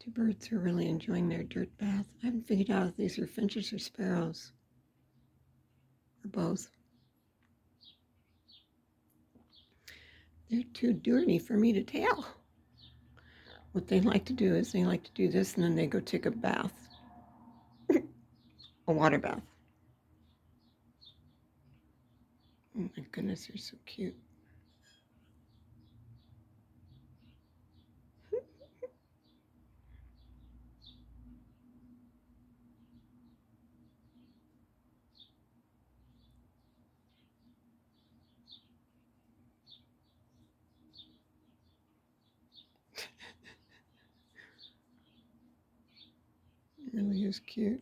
Two birds are really enjoying their dirt bath. I haven't figured out if these are finches or sparrows, or both. They're too dirty for me to tell. What they like to do is they like to do this and then they go take a bath, a water bath. Oh my goodness, they're so cute. It really is cute.